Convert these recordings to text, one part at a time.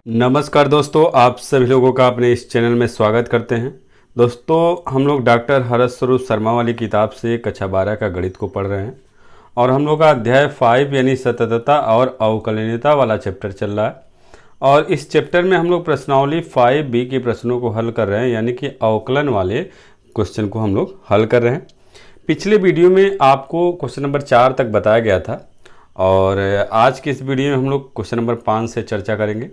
नमस्कार दोस्तों, आप सभी लोगों का अपने इस चैनल में स्वागत करते हैं। दोस्तों, हम लोग डॉक्टर हरस स्वरूप शर्मा वाली किताब से कक्षा 12 का गणित को पढ़ रहे हैं और हम लोग का अध्याय 5 यानी सततता और अवकलनीयता वाला चैप्टर चल रहा है। और इस चैप्टर में हम लोग प्रश्नावली 5B के प्रश्नों को हल कर रहे हैं, यानी कि अवकलन वाले क्वेश्चन को हम लोग हल कर रहे हैं। पिछले वीडियो में आपको क्वेश्चन नंबर 4 तक बताया गया था और आज की इस वीडियो में हम लोग क्वेश्चन नंबर 5 से चर्चा करेंगे।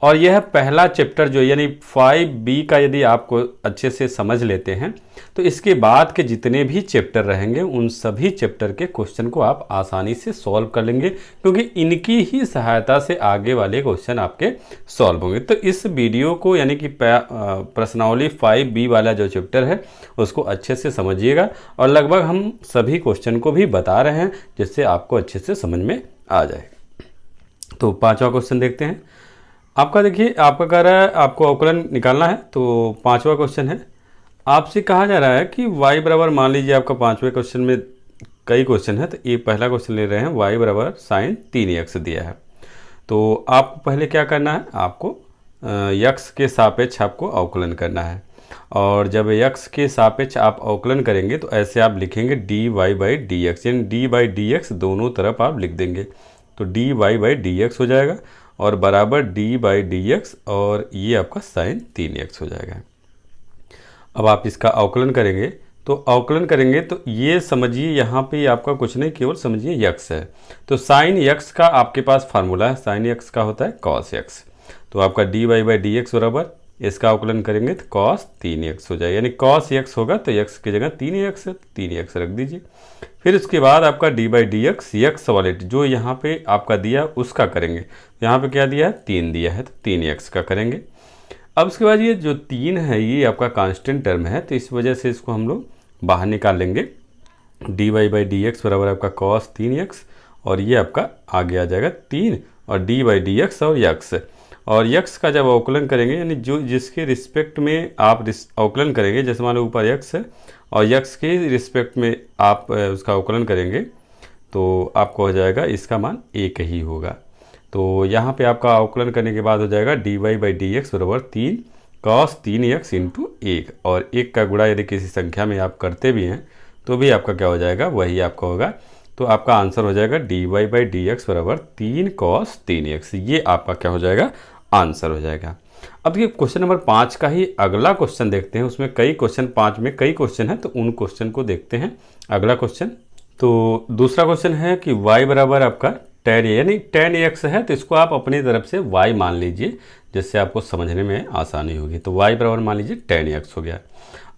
और यह पहला चैप्टर जो यानी 5B का यदि आपको अच्छे से समझ लेते हैं तो इसके बाद के जितने भी चैप्टर रहेंगे उन सभी चैप्टर के क्वेश्चन को आप आसानी से सॉल्व कर लेंगे, क्योंकि इनकी ही सहायता से आगे वाले क्वेश्चन आपके सॉल्व होंगे। तो इस वीडियो को यानी कि प्रश्नावली 5B वाला जो चैप्टर है उसको अच्छे से समझिएगा और लगभग हम सभी क्वेश्चन को भी बता रहे हैं जिससे आपको अच्छे से समझ में आ जाए। तो 5वां क्वेश्चन देखते हैं। आपका देखिए, आपका कह रहा है आपको अवकलन निकालना है। तो 5वां क्वेश्चन है, आपसे कहा जा रहा है कि y बराबर, मान लीजिए आपका 5वें क्वेश्चन में कई क्वेश्चन है, तो ये पहला क्वेश्चन ले रहे हैं, y बराबर sin 3x दिया है। तो आपको पहले क्या करना है, आपको x के सापेक्ष आपको अवकलन करना है। और जब x के सापेक्ष आप अवकलन करेंगे तो ऐसे आप लिखेंगे dy/dx, यानी d/dx दोनों तरफ आप लिख देंगे। तो dy/dx हो जाएगा और बराबर d/dx और ये आपका sin 3x हो जाएगा। अब आप इसका अवकलन करेंगे तो ये समझिए यहाँ पे आपका कुछ नहीं, केवल समझिए x है। तो sin x का आपके पास फार्मूला है, sin x का होता है cos x। तो आपका dy/dx बराबर इसका अवकलन करेंगे तो cos 3x हो जाएगा, यानी cos x होगा तो x की जगह 3x है, 3x रख दीजिए। फिर उसके बाद आपका d/dx x वाले जो यहाँ पे आपका दिया उसका करेंगे। यहाँ पे क्या दिया है, 3 दिया है तो 3x का करेंगे। अब उसके बाद ये जो 3 है ये आपका कांस्टेंट टर्म है, तो इस वजह से इसको हम लोग बाहर निकाल लेंगे। dy/dx बराबर आपका cos 3x और ये आपका आगे आ जाएगा 3 और d/dx और x। और x का जब अवकलन करेंगे, यानी जो जिसके रिस्पेक्ट में आप अवकलन करेंगे, जैसे मान लो ऊपर x है और x के रिस्पेक्ट में आप उसका अवकलन करेंगे तो आपको हो जाएगा इसका मान 1 ही होगा। तो यहाँ पे आपका अवकलन करने के बाद हो जाएगा dy/dx बराबर 3 cos 3x इंटू 1, और 1 का गुणा यदि किसी संख्या में आप करते भी हैं तो भी आपका क्या हो जाएगा, वही आपका होगा। तो आपका आंसर हो जाएगा dy/dx बराबर 3 cos 3x। ये आपका क्या हो जाएगा, आंसर हो जाएगा। अब देखिए क्वेश्चन नंबर 5 का ही अगला क्वेश्चन देखते हैं। उसमें कई क्वेश्चन, 5 में कई क्वेश्चन है तो उन क्वेश्चन को देखते हैं। अगला क्वेश्चन, तो दूसरा क्वेश्चन है कि y बराबर आपका tan यानी tan x है, तो इसको आप अपनी तरफ से y मान लीजिए जिससे आपको समझने में आसानी होगी। तो y बराबर मान लीजिए tan x हो गया।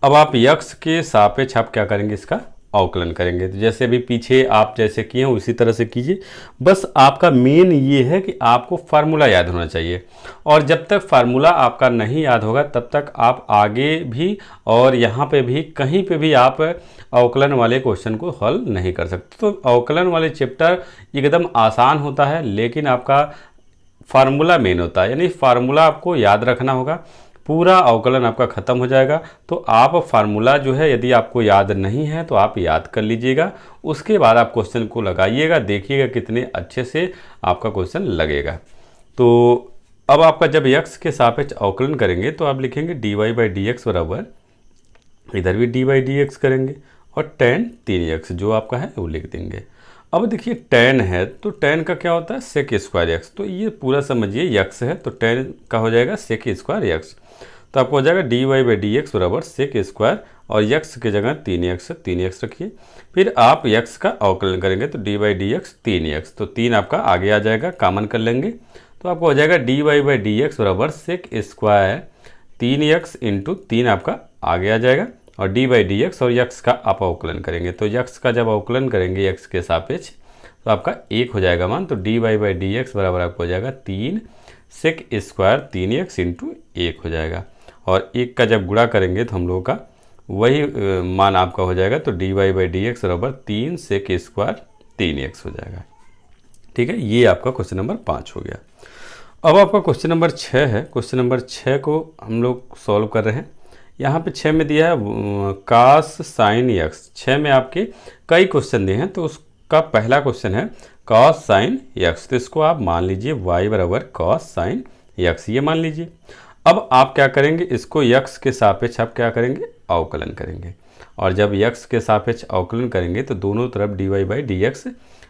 अब आप x के सापेक्ष आप क्या करेंगे, इसका अवकलन करेंगे। तो जैसे अभी पीछे आप जैसे किए हैं उसी तरह से कीजिए। बस आपका मेन ये है कि आपको फार्मूला याद होना चाहिए, और जब तक फार्मूला आपका नहीं याद होगा तब तक आप आगे भी और यहाँ पे भी कहीं पे भी आप अवकलन वाले क्वेश्चन को हल नहीं कर सकते। तो अवकलन वाले चैप्टर एकदम आसान होता है, लेकिन आपका फार्मूला मेन होता है, यानी फार्मूला आपको याद रखना होगा। पूरा अवकलन आपका ख़त्म हो जाएगा। तो आप फार्मूला जो है यदि आपको याद नहीं है तो आप याद कर लीजिएगा, उसके बाद आप क्वेश्चन को लगाइएगा, देखिएगा कितने अच्छे से आपका क्वेश्चन लगेगा। तो अब आपका जब x के सापेक्ष अवकलन करेंगे तो आप लिखेंगे dy/dx बराबर, इधर भी dy/dx करेंगे और tan 3x जो आपका है वो लिख देंगे। अब देखिए tan है तो tan का क्या होता है, sec स्क्वायर x। तो ये पूरा समझिए x है तो tan का हो जाएगा sec स्क्वायर x। तो आपको हो जाएगा dy/dx बराबर sec स्क्वायर और x की जगह 3x रखिए। फिर आप x का अवकलन करेंगे तो dy/dx 3x, तो 3 आपका आगे आ जाएगा, कॉमन कर लेंगे। तो आपको हो जाएगा dy/dx बराबर sec स्क्वायर 3x इंटू 3 आपका आगे आ जाएगा, और dy/dx और x का आप अवकलन करेंगे। तो x का जब अवकलन करेंगे x के सापेक्ष तो आपका 1 हो जाएगा मान। तो dy/dx बराबर आपको हो जाएगा 3 sec स्क्वायर 3x इंटू 1 हो जाएगा, और 1 का जब गुणा करेंगे तो हम लोगों का वही मान आपका हो जाएगा। तो dy/dx बराबर 3 sec स्क्वायर 3x हो जाएगा। ठीक है, ये आपका क्वेश्चन नंबर 5 हो गया। अब आपका क्वेश्चन नंबर 6 है। क्वेश्चन नंबर 6 को हम लोग सॉल्व कर रहे हैं। यहाँ पे 6 में दिया है cos sin x। 6 में आपके कई क्वेश्चन दिए हैं, तो उसका पहला क्वेश्चन है cos sin x। तो इसको आप मान लीजिए y बराबर cos sin यक्स, ये मान लीजिए। अब आप क्या करेंगे, इसको यक्स के सापेक्ष आप क्या करेंगे, अवकलन करेंगे। और जब यक्स के सापेक्ष अवकलन करेंगे तो दोनों तरफ D Y by D X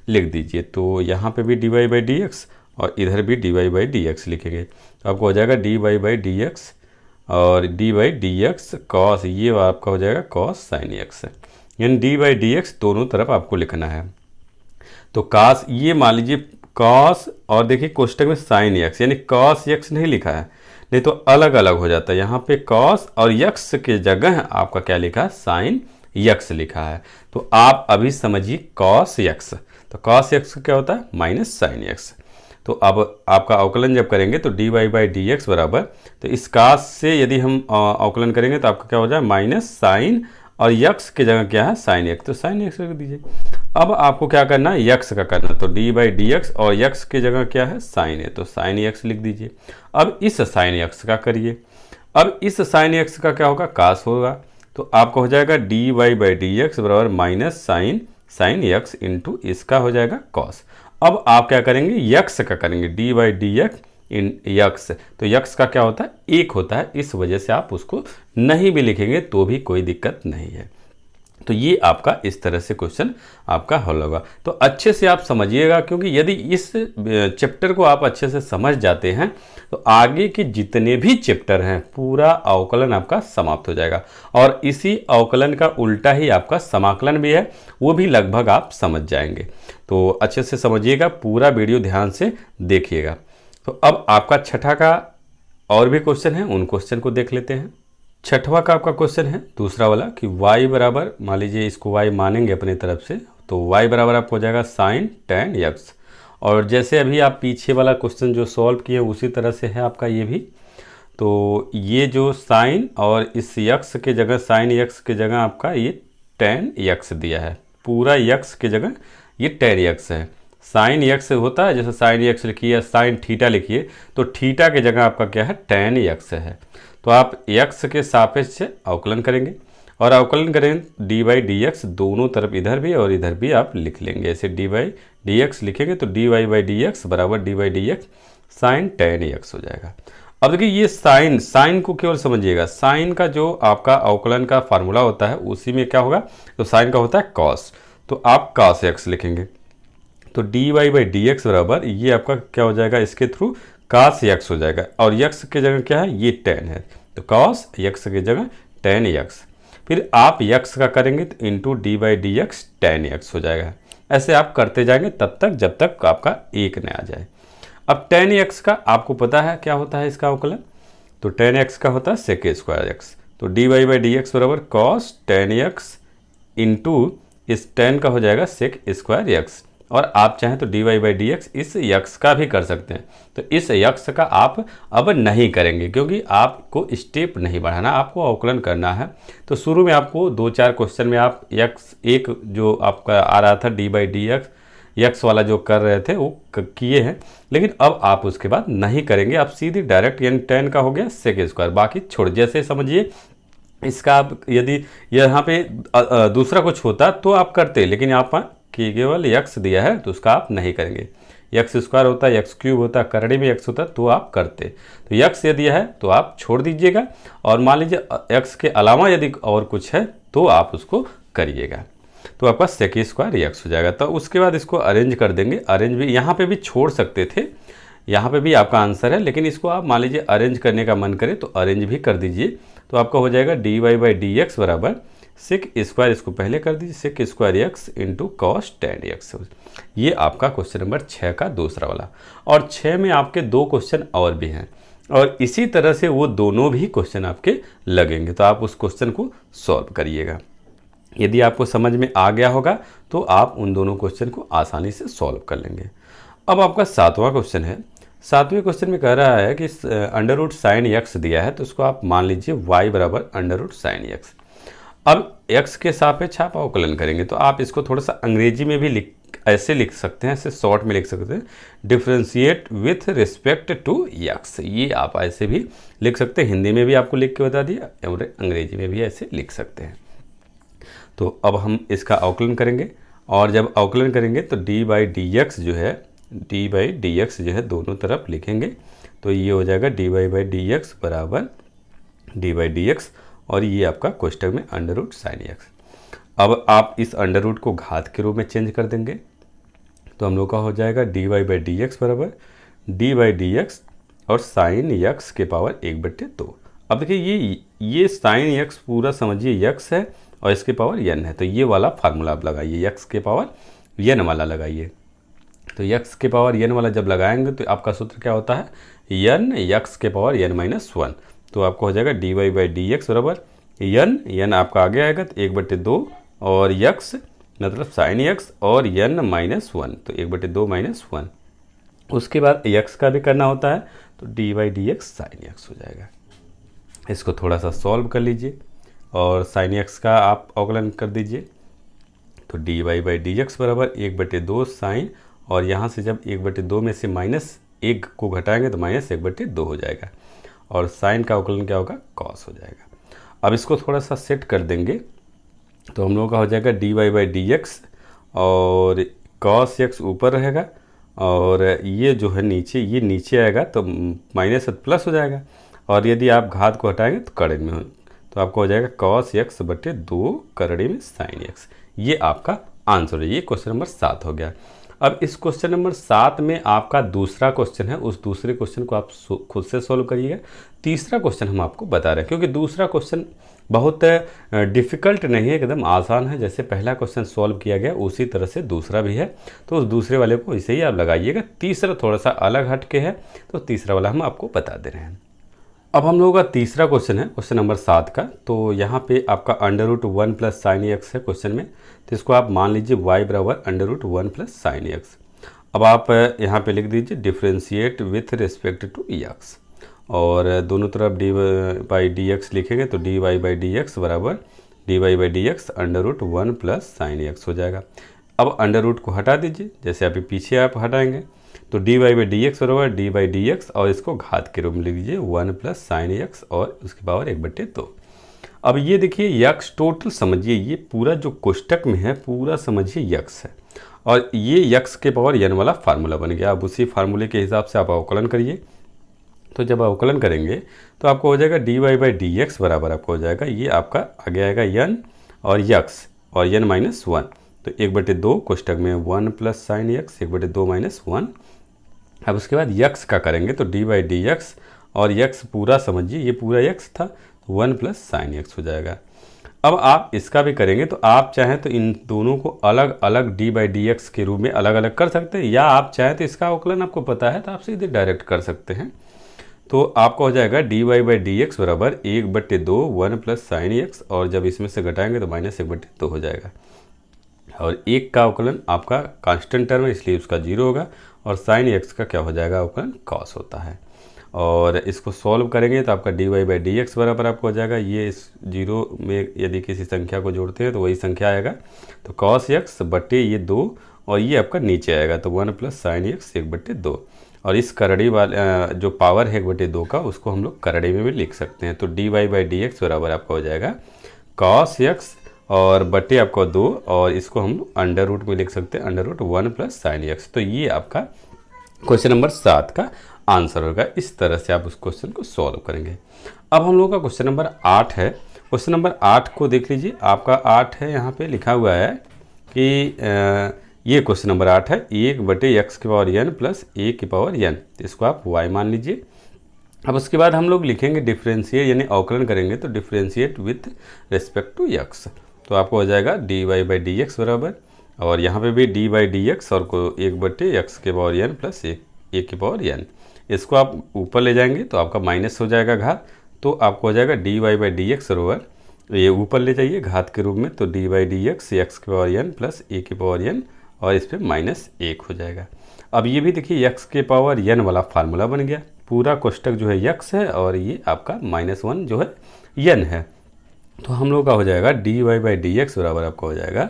लिख दीजिए। तो यहाँ पे भी D Y by D X और इधर भी D Y by D X लिखेंगे। तो आपको हो जाएगा D Y by D X और D by D X cos, ये आपका हो जाएगा कॉस साइन एक्स, यानी डी बाई डी एक्स दोनों तरफ आपको लिखना है। तो कॉस, ये मान लीजिए कॉस, और देखिए कोष्टक में साइन एक्स, यानी कॉस एक्स नहीं लिखा है, नहीं तो अलग अलग हो जाता है। यहाँ पे कॉस और यक्स के जगह आपका क्या लिखा है, साइन यक्स लिखा है। तो आप अभी समझिए कॉस यक्स, तो कॉस यक्स क्या होता है, माइनस साइन यक्स। तो अब आपका अवकलन जब करेंगे तो D Y by D x बराबर, तो इस कॉस से यदि हम अवकलन करेंगे तो आपका क्या हो जाए, माइनस साइन, और यक्स की जगह क्या है, साइन एक्स, तो साइन एक्स रख दीजिए। अब आपको क्या करना है, यक्स का करना, तो डी बाई डी एक्स और यक्स की जगह क्या है, साइन है, तो साइन एक्स लिख दीजिए। अब इस साइन एक्स का करिए, अब इस साइन एक्स का क्या होगा, कास होगा। तो आपका हो जाएगा D Y by D x बराबर माइनस साइन एक्स इंटू इसका हो जाएगा कॉस। अब आप क्या करेंगे, यक्स का करेंगे, D by D x in x, तो यक्स का क्या होता है, एक होता है, इस वजह से आप उसको नहीं भी लिखेंगे तो भी कोई दिक्कत नहीं है। तो ये आपका इस तरह से क्वेश्चन आपका हल होगा। तो अच्छे से आप समझिएगा, क्योंकि यदि इस चैप्टर को आप अच्छे से समझ जाते हैं तो आगे के जितने भी चैप्टर हैं पूरा अवकलन आपका समाप्त हो जाएगा। और इसी अवकलन का उल्टा ही आपका समाकलन भी है, वो भी लगभग आप समझ जाएंगे। तो अच्छे से समझिएगा, पूरा वीडियो ध्यान से देखिएगा। तो अब आपका छठा का और भी क्वेश्चन है, उन क्वेश्चन को देख लेते हैं। छठवां का आपका क्वेश्चन है दूसरा वाला कि y बराबर, मान लीजिए इसको y मानेंगे अपनी तरफ से, तो y बराबर आपको हो जाएगा साइन टेन यक्स। और जैसे अभी आप पीछे वाला क्वेश्चन जो सॉल्व किए उसी तरह से है आपका ये भी। तो ये जो साइन और इस यक्स के जगह, साइन यक्स के जगह आपका ये टेन यक्स दिया है, पूरा यक्स के जगह ये टेन यक्स है। साइन यक्स होता है, जैसे साइन यक्स लिखिए या साइन थीटा लिखिए, तो थीटा के जगह आपका क्या है, टेन यक्स है। तो आप यक्स के सापेक्ष से अवकलन करेंगे, और अवकलन करेंगे डी बाई डी एक्स, दोनों तरफ इधर भी और इधर भी आप लिख लेंगे। ऐसे डी बाई डी एक्स लिखेंगे तो D Y by D x बराबर D by D X sine tan X हो जाएगा। अब देखिए ये साइन को केवल समझिएगा, साइन का जो आपका अवकलन का फार्मूला होता है उसी में क्या होगा, तो साइन का होता है कॉस, तो आप कॉस एक्स लिखेंगे। तो D Y by D x बराबर ये आपका क्या हो जाएगा, इसके थ्रू कॉस एक्स हो जाएगा, और यक्स के जगह क्या है, ये टेन है, तो कॉस यक्स की जगह टेन यक्स। फिर आप यक्स का करेंगे तो into D by D x ten x हो जाएगा। ऐसे आप करते जाएंगे तब तक जब तक आपका एक न आ जाए। अब टेन यक्स का आपको पता है क्या होता है इसका अवकलन, तो टेन एक्स का होता है सेक स्क्वायर एक्स, तो D Y by D x बराबर कॉस टेन एक्स इंटू इस टेन का हो जाएगा सेक स्क्वायर एक्स। और आप चाहें तो D Y by D x इस यक्स का भी कर सकते हैं, तो इस यक्स का आप अब नहीं करेंगे क्योंकि आपको स्टेप नहीं बढ़ाना, आपको अवकलन करना है। तो शुरू में आपको दो चार क्वेश्चन में आप यक्स एक जो आपका आ रहा था D by D x x वाला जो कर रहे थे वो किए हैं, लेकिन अब आप उसके बाद नहीं करेंगे, आप सीधी डायरेक्ट, यानी टेन का हो गया सेक स्क्वायर, बाकी छोड़। जैसे समझिए इसका आप यदि यहाँ पे दूसरा कुछ होता तो आप करते, लेकिन यहाँ पर कि केवल यक्स दिया है तो उसका आप नहीं करेंगे। यक्स स्क्वायर होता है, यक्स क्यूब होता है, करड़ी में यक्स होता है तो आप करते। तो यक्स यदि है तो आप छोड़ दीजिएगा, और मान लीजिए यक्स के अलावा यदि और कुछ है तो आप उसको करिएगा, तो आपका सेक स्क्वायर यक्स हो जाएगा। तो उसके बाद इसको अरेंज कर देंगे। अरेंज भी यहाँ पे भी छोड़ सकते थे, यहाँ पे भी आपका आंसर है, लेकिन इसको आप मान लीजिए अरेंज करने का मन करे तो अरेंज भी कर दीजिए। तो आपका हो जाएगा D Y by D x बराबर सेक स्क्वायर, इसको पहले कर दीजिए, sec square x into cos tan x. ये आपका क्वेश्चन नंबर 6 का दूसरा वाला। और 6 में आपके दो क्वेश्चन और भी हैं, और इसी तरह से वो दोनों भी क्वेश्चन आपके लगेंगे, तो आप उस क्वेश्चन को सॉल्व करिएगा। यदि आपको समझ में आ गया होगा तो आप उन दोनों क्वेश्चन को आसानी से सॉल्व कर लेंगे। अब आपका 7वां क्वेश्चन है। 7वें क्वेश्चन में कह रहा है कि अंडर रूट साइन एक्स दिया है, तो उसको आप मान लीजिए y बराबर अंडर रूट साइन एक्स। अब x के सापेक्ष आप अवकलन करेंगे, तो आप इसको थोड़ा सा अंग्रेजी में भी ऐसे लिख सकते हैं, ऐसे शॉर्ट में लिख सकते हैं, differentiate with respect to x। ये आप ऐसे भी लिख सकते हैं, हिंदी में भी आपको लिख के बता दिया और अंग्रेजी में भी ऐसे लिख सकते हैं। तो अब हम इसका अवकलन करेंगे, और जब अवकलन करेंगे तो डी बाई डी एक्स जो है, डी बाई डी एक्स जो है दोनों तरफ लिखेंगे, तो ये हो जाएगा dy बाई डी एक्स बराबर डी बाई डी एक्स, और ये आपका कोष्टक में अंडर रूट साइन एक्स। अब आप इस अंडर रूट को घात के रूप में चेंज कर देंगे, तो हम लोग का हो जाएगा dy बाई डी एक्स बराबर डी बाई डी एक्स और साइन यक्स के पावर 1/2। अब देखिए ये साइन यक्स पूरा समझिए यक्स है और इसके पावर यन है, तो ये वाला फार्मूला आप लगाइए, यक्स के पावर यन वाला लगाइए। तो यक्स के पावर यन वाला जब लगाएंगे तो आपका सूत्र क्या होता है, यन यक्स के पावर यन माइनस 1। तो आपको हो जाएगा dy बाई डी एक्स बराबर यन आपका आगे आएगा तो 1/2 और यक्स मतलब साइन यक्स और यन माइनस 1, तो 1/2 माइनस 1। उसके बाद यक्स का भी करना होता है, तो dy by D X sign x हो जाएगा। इसको थोड़ा सा सॉल्व कर लीजिए और साइन यक्स का आप अवकलन कर दीजिए, तो dy बाई डी एक्स बराबर 1/2 साइन, और यहाँ से जब 1/2 में से -1 को घटाएंगे तो -1/2 हो जाएगा, और साइन का अवकलन क्या होगा, कॉस हो जाएगा। अब इसको थोड़ा सा सेट कर देंगे तो हम लोगों का हो जाएगा dy बाई डी एक्स और कॉस एक्स ऊपर रहेगा, और ये जो है ये नीचे आएगा तो माइनस प्लस हो जाएगा, और यदि आप घात को हटाएंगे तो कड़े में हो, तो आपको हो जाएगा कॉस एक्स बटे 2 करड़े में साइन एक्स। ये आपका आंसर है। ये क्वेश्चन नंबर 7 हो गया। अब इस क्वेश्चन नंबर 7 में आपका दूसरा क्वेश्चन है, उस दूसरे क्वेश्चन को आप खुद से सॉल्व करिएगा। तीसरा क्वेश्चन हम आपको बता रहे हैं, क्योंकि दूसरा क्वेश्चन बहुत डिफ़िकल्ट नहीं है, एकदम आसान है। जैसे पहला क्वेश्चन सॉल्व किया गया उसी तरह से दूसरा भी है, तो उस दूसरे वाले को इसे ही आप लगाइएगा। तीसरा थोड़ा सा अलग हट के है, तो तीसरा वाला हम आपको बता दे रहे हैं। अब हम लोगों का तीसरा क्वेश्चन है क्वेश्चन नंबर 7 का। तो यहाँ पे आपका under root 1 plus sine x है क्वेश्चन में, तो इसको आप मान लीजिए y बराबर under root 1 plus sine x. अब आप यहाँ पे लिख दीजिए differentiate with respect to x, और दोनों तरफ dy बाई डी एक्स लिखेंगे तो dy बाई डी एक्स बराबर dy by D x under root 1 plus sine x हो जाएगा। अब अंडर रूट को हटा दीजिए, जैसे अभी पीछे आप हटाएंगे तो dy बाई डी एक्स बराबर डी बाई डी एक्स, और इसको घात के रूप में लिख दीजिए 1 प्लस साइन एक्स और उसकी पावर 1/2। अब ये देखिए यक्स टोटल समझिए, ये पूरा जो कोष्टक में है पूरा समझिए यक्स है, और ये यक्स के पावर यन वाला फार्मूला बन गया। अब उसी फार्मूले के हिसाब से आप अवकलन करिए, तो जब अवकलन करेंगे तो आपको हो जाएगा dy बाई डी एक्स बराबर आपको हो जाएगा, ये आपका आगे आएगा यन और यक्स और यन माइनस 1, तो 1/2 कोष्टक में 1 प्लस साइन एक्स 1/2 माइनस 1। अब उसके बाद यक्स का करेंगे तो dy बाई डी एक्स और यक्स पूरा समझिए ये पूरा यक्स था, 1 प्लस साइन एक्स हो जाएगा। अब आप इसका भी करेंगे तो आप चाहें तो इन दोनों को अलग अलग डी बाई डी एक्स के रूप में अलग अलग कर सकते हैं, या आप चाहें तो इसका अवकलन आपको पता है तो आप सीधे डायरेक्ट कर सकते हैं। तो आपका हो जाएगा dy बाई डी एक्स बराबर 1/2 1 प्लस साइन एक्स, और जब इसमें से घटाएंगे तो -1/2 हो जाएगा, और एक का अवकलन आपका कांस्टेंट टर्म है इसलिए उसका 0 होगा, और साइन एक्स का क्या हो जाएगा अवकलन कॉस होता है। और इसको सॉल्व करेंगे तो आपका dy बाई डी एक्स बराबर आपको हो जाएगा, ये इस 0 में यदि किसी संख्या को जोड़ते हैं तो वही संख्या आएगा, तो कॉस एक्स बटे ये 2, और ये आपका नीचे आएगा तो 1 प्लस साइन एक्स 1/2, और इस करड़ी वाले जो पावर है 1/2 का उसको हम लोग करड़ी में भी लिख सकते हैं। तो dy बाई डी एक्स बराबर आपका हो जाएगा कॉस एक्स और बटे आपको 2, और इसको हम अंडर रूट में लिख सकते हैं under root 1 plus sine x. तो ये आपका क्वेश्चन नंबर 7 का आंसर होगा। इस तरह से आप उस क्वेश्चन को सॉल्व करेंगे। अब हम लोग का क्वेश्चन नंबर 8 है। क्वेश्चन नंबर 8 को देख लीजिए, आपका 8 है, यहाँ पे लिखा हुआ है कि ये क्वेश्चन नंबर 8 है 1/x की पावर n प्लस a की पावर n, इसको आप y मान लीजिए। अब उसके बाद हम लोग लिखेंगे डिफ्रेंशिएट यानी अवकलन करेंगे, तो differentiate with respect to x, तो आपको हो जाएगा dy बाई डी एक्स बराबर, और यहाँ पे भी dy बाई डी एक्स और को 1/x के पावर n प्लस a की पावर n, इसको आप ऊपर ले जाएंगे तो आपका माइनस हो जाएगा घात, तो आपको हो जाएगा dy बाई डी एक्स बराबर, ये ऊपर ले जाइए घात के रूप में, तो dy by D x x के पावर n प्लस a की पावर n, और इस पर -1 हो जाएगा। अब ये भी देखिए x के पावर n वाला फार्मूला बन गया, पूरा कोष्टक जो है x है और ये आपका -1 जो है n है, तो हम लोग का हो जाएगा dy बाई डी एक्स बराबर आपका हो जाएगा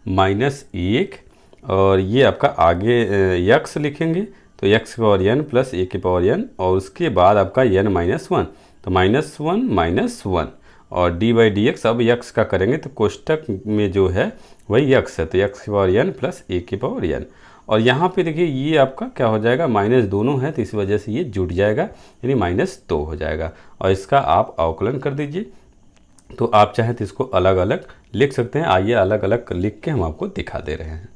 -1, और ये आपका आगे x लिखेंगे तो x की पावर n प्लस a की पावर n, और उसके बाद आपका n -1, तो -1 -1, और dy बाई डी एक्स। अब x का करेंगे तो कोष्टक में जो है वही x है, तो x की पावर n प्लस a की पावर n, और यहाँ पे देखिए ये आपका क्या हो जाएगा, माइनस दोनों है तो इस वजह से ये जुट जाएगा, यानी -2 हो जाएगा। और इसका आप अवकलन कर दीजिए। तो आप चाहें तो इसको अलग अलग लिख सकते हैं। आइए अलग अलग लिख के हम आपको दिखा दे रहे हैं।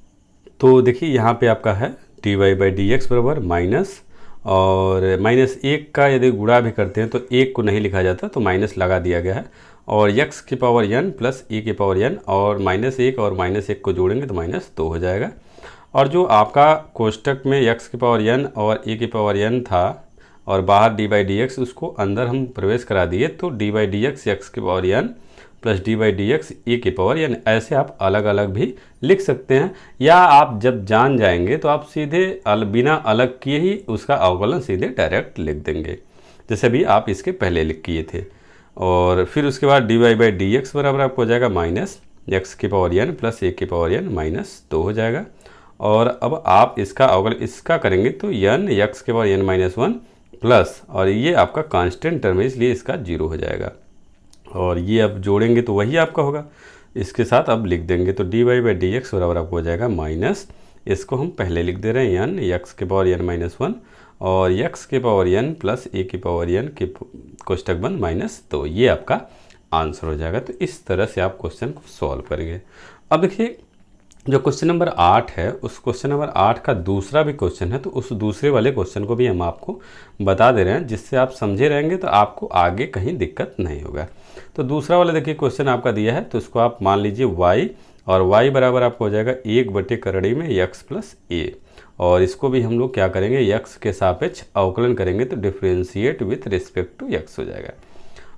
तो देखिए यहाँ पे आपका है dy/dx बराबर माइनस, और -1 का यदि गुणा भी करते हैं तो 1 को नहीं लिखा जाता, तो माइनस लगा दिया गया है। और x की पावर n प्लस e की पावर n, और -1 और -1 को जोड़ेंगे तो -2 हो जाएगा। और जो आपका कोष्टक में x की पावर n और e की पावर n था और बाहर dy/dx, उसको अंदर हम प्रवेश करा दिए, तो dy/dx x की power n plus dy/dx e की पावर n, ऐसे आप अलग अलग भी लिख सकते हैं। या आप जब जान जाएंगे तो आप सीधे बिना अलग किए ही उसका अवकलन सीधे डायरेक्ट लिख देंगे, जैसे भी आप इसके पहले लिख किए थे। और फिर उसके बाद dy/dx बराबर आपको हो जाएगा माइनस x की पावर n प्लस a की पावर n -2 हो जाएगा। और अब आप इसका अवकलन इसका करेंगे तो n x की पावर n -1 प्लस, और ये आपका कांस्टेंट टर्म है इसलिए इसका 0 हो जाएगा। और ये अब जोड़ेंगे तो वही आपका होगा, इसके साथ अब लिख देंगे तो dy/dx बराबर आपको हो जाएगा माइनस, इसको हम पहले लिख दे रहे हैं n x की पावर n -1 और x की पावर n प्लस a की पावर n के कोष्टक बंद -2, ये आपका आंसर हो जाएगा। तो इस तरह से आप क्वेश्चन को सॉल्व करेंगे। अब देखिए जो क्वेश्चन नंबर 8 है, उस क्वेश्चन नंबर 8 का दूसरा भी क्वेश्चन है, तो उस दूसरे वाले क्वेश्चन को भी हम आपको बता दे रहे हैं, जिससे आप समझे रहेंगे तो आपको आगे कहीं दिक्कत नहीं होगा। तो दूसरा वाला देखिए क्वेश्चन आपका दिया है, तो इसको आप मान लीजिए y, और y बराबर आपको हो जाएगा 1/करड़ी में x प्लस a, और इसको भी हम लोग क्या करेंगे, x के सापेक्ष अवकलन करेंगे, तो differentiate with respect to x हो जाएगा।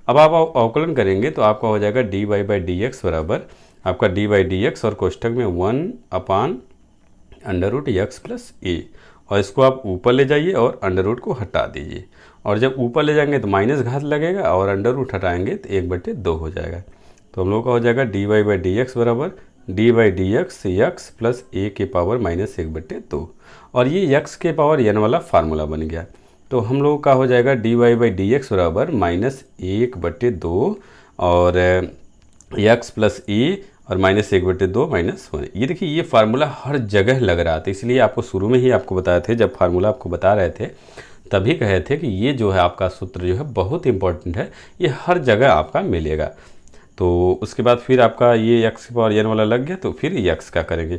अब आप अवकलन करेंगे तो आपका हो जाएगा dy/dx बराबर आपका dy/dx और कोष्टक में 1/√x प्लस a, और इसको आप ऊपर ले जाइए और अंडर रूट को हटा दीजिए। और जब ऊपर ले जाएंगे तो माइनस घात लगेगा, और अंडर रूट हटाएंगे तो 1/2 हो जाएगा। तो हम लोग का हो जाएगा dy/dx बराबर dy/dx x प्लस a की पावर -1/2, और ये x के पावर n वाला फार्मूला बन गया। तो हम लोग का हो जाएगा dy/dx बराबर -1/2 और x प्लस e और -1/2 -1। ये देखिए ये फार्मूला हर जगह लग रहा था, इसलिए आपको शुरू में ही आपको बताए थे, जब फार्मूला आपको बता रहे थे तभी कहे थे कि ये जो है आपका सूत्र जो है बहुत इंपॉर्टेंट है, ये हर जगह आपका मिलेगा। तो उसके बाद फिर आपका ये x की पावर n वाला लग गया, तो फिर x का करेंगे,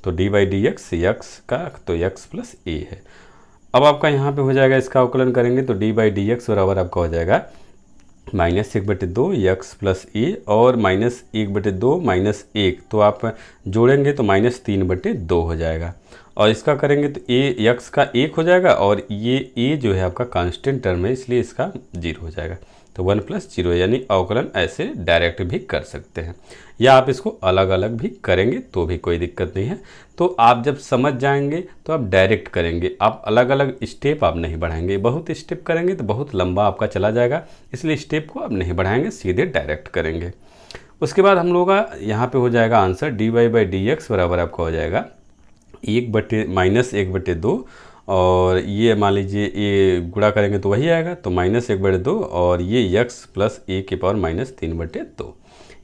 तो dy/dx x का तो x प्लस a है। अब आपका यहाँ पे हो जाएगा, इसका अवकलन करेंगे तो dy/dx बराबर आपका हो जाएगा -1/2 x प्लस a और -1/2 -1, तो आप जोड़ेंगे तो -3/2 हो जाएगा। और इसका करेंगे तो a x का 1 हो जाएगा, और ये a जो है आपका कांस्टेंट टर्म है इसलिए इसका 0 हो जाएगा, तो 1 + 0, यानी अवकलन ऐसे डायरेक्ट भी कर सकते हैं, या आप इसको अलग अलग भी करेंगे तो भी कोई दिक्कत नहीं है। तो आप जब समझ जाएंगे तो आप डायरेक्ट करेंगे, आप अलग अलग स्टेप आप नहीं बढ़ाएंगे। बहुत स्टेप करेंगे तो बहुत लंबा आपका चला जाएगा, इसलिए स्टेप को आप नहीं बढ़ाएंगे, सीधे डायरेक्ट करेंगे। उसके बाद हम लोग का यहाँ पे हो जाएगा आंसर dy/dx बराबर आपका हो जाएगा -1/2, और ये मान लीजिए ये गुणा करेंगे तो वही आएगा, तो -1/2 और ये x प्लस a की पावर -3/2,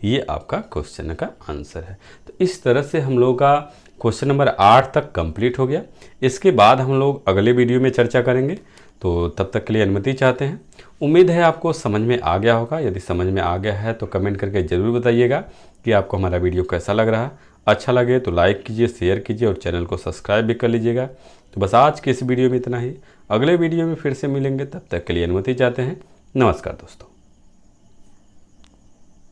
ये आपका क्वेश्चन का आंसर है। तो इस तरह से हम लोग का क्वेश्चन नंबर 8 तक कंप्लीट हो गया। इसके बाद हम लोग अगले वीडियो में चर्चा करेंगे, तो तब तक के लिए अनुमति चाहते हैं। उम्मीद है आपको समझ में आ गया होगा। यदि समझ में आ गया है तो कमेंट करके ज़रूर बताइएगा कि आपको हमारा वीडियो कैसा लग रहा। अच्छा लगे तो लाइक कीजिए, शेयर कीजिए और चैनल को सब्सक्राइब भी कर लीजिएगा। तो बस आज के इस वीडियो में इतना ही। अगले वीडियो में फिर से मिलेंगे, तब तक के लिए अनुमति चाहते हैं। नमस्कार दोस्तों।